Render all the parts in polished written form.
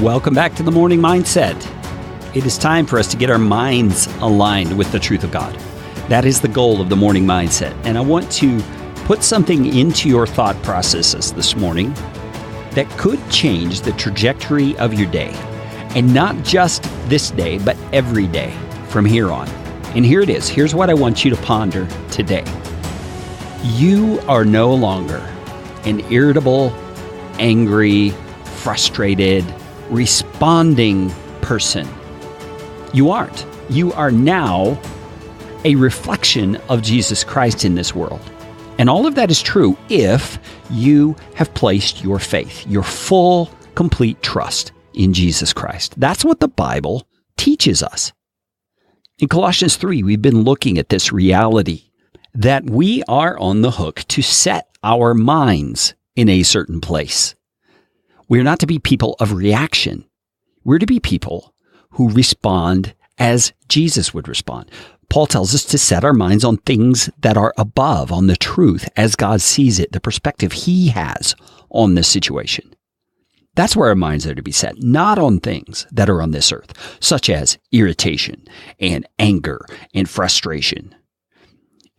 Welcome back to the Morning Mindset. It is time for us to get our minds aligned with the truth of God. That is the goal of the Morning Mindset. And I want to put something into your thought processes this morning that could change the trajectory of your day. And not just this day, but every day from here on. And here it is. Here's what I want you to ponder today. You are no longer an irritable, angry, frustrated, responding person. You aren't. You are now a reflection of Jesus Christ in this world. And all of that is true if you have placed your faith, your full, complete trust in Jesus Christ. That's what the Bible teaches us. In Colossians 3, we've been looking at this reality that we are on the hook to set our minds in a certain place. We're not to be people of reaction. We're to be people who respond as Jesus would respond. Paul tells us to set our minds on things that are above, on the truth, as God sees it, the perspective He has on this situation. That's where our minds are to be set, not on things that are on this earth, such as irritation and anger and frustration.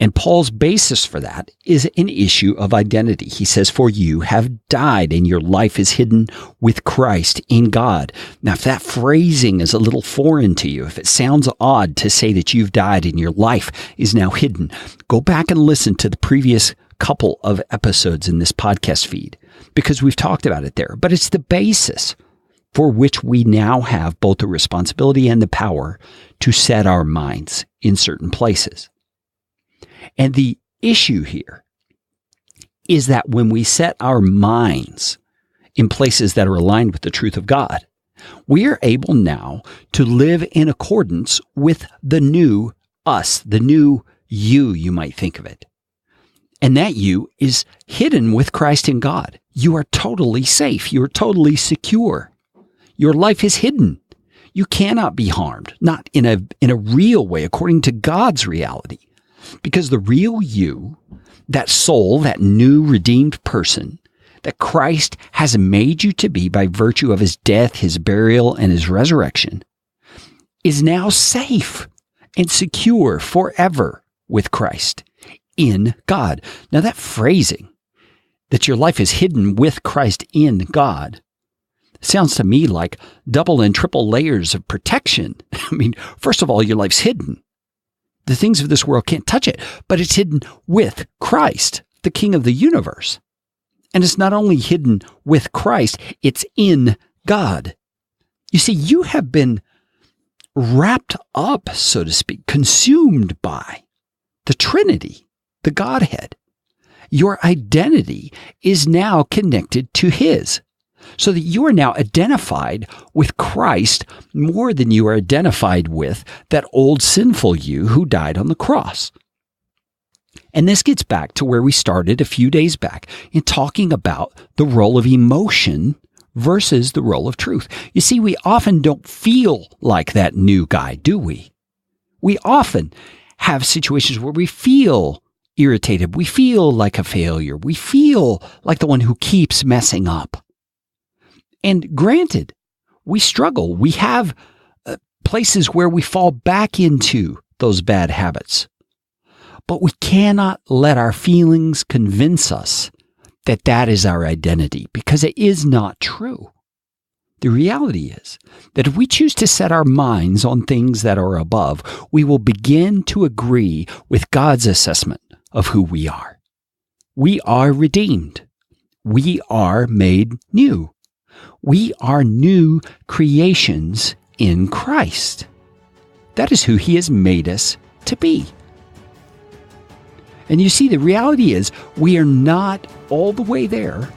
And Paul's basis for that is an issue of identity. He says, for you have died and your life is hidden with Christ in God. Now, if that phrasing is a little foreign to you, if it sounds odd to say that you've died and your life is now hidden, go back and listen to the previous couple of episodes in this podcast feed, because we've talked about it there. But it's the basis for which we now have both the responsibility and the power to set our minds in certain places. And the issue here is that when we set our minds in places that are aligned with the truth of God, we are able now to live in accordance with the new us, the new you might think of it. And that you is hidden with Christ in God. You are totally safe. You are totally secure. Your life is hidden. You cannot be harmed, not in a real way, according to God's reality. Because the real you, that soul, that new redeemed person that Christ has made you to be by virtue of His death, His burial, and His resurrection, is now safe and secure forever with Christ in God. Now that phrasing, that your life is hidden with Christ in God, sounds to me like double and triple layers of protection. I mean, first of all, your life's hidden. The things of this world can't touch it, but it's hidden with Christ, the King of the universe. And it's not only hidden with Christ, it's in God. You see, you have been wrapped up, so to speak, consumed by the Trinity, the Godhead. Your identity is now connected to His, so that you are now identified with Christ more than you are identified with that old sinful you who died on the cross. And this gets back to where we started a few days back in talking about the role of emotion versus the role of truth. You see, we often don't feel like that new guy, do we? We often have situations where we feel irritated. We feel like a failure. We feel like the one who keeps messing up. And granted, we struggle. We have places where we fall back into those bad habits. But we cannot let our feelings convince us that that is our identity, because it is not true. The reality is that if we choose to set our minds on things that are above, we will begin to agree with God's assessment of who we are. We are redeemed. We are made new. We are new creations in Christ. That is who He has made us to be. And you see, the reality is we are not all the way there.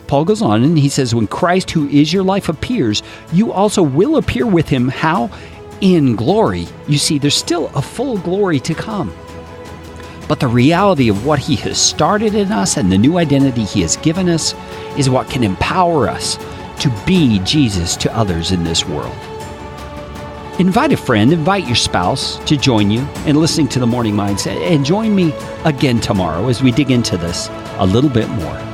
Paul goes on and he says, when Christ, who is your life, appears, you also will appear with Him. How? In glory. You see, there's still a full glory to come. But the reality of what He has started in us and the new identity He has given us is what can empower us to be Jesus to others in this world. Invite a friend, invite your spouse to join you in listening to the Morning Mindset, and join me again tomorrow as we dig into this a little bit more.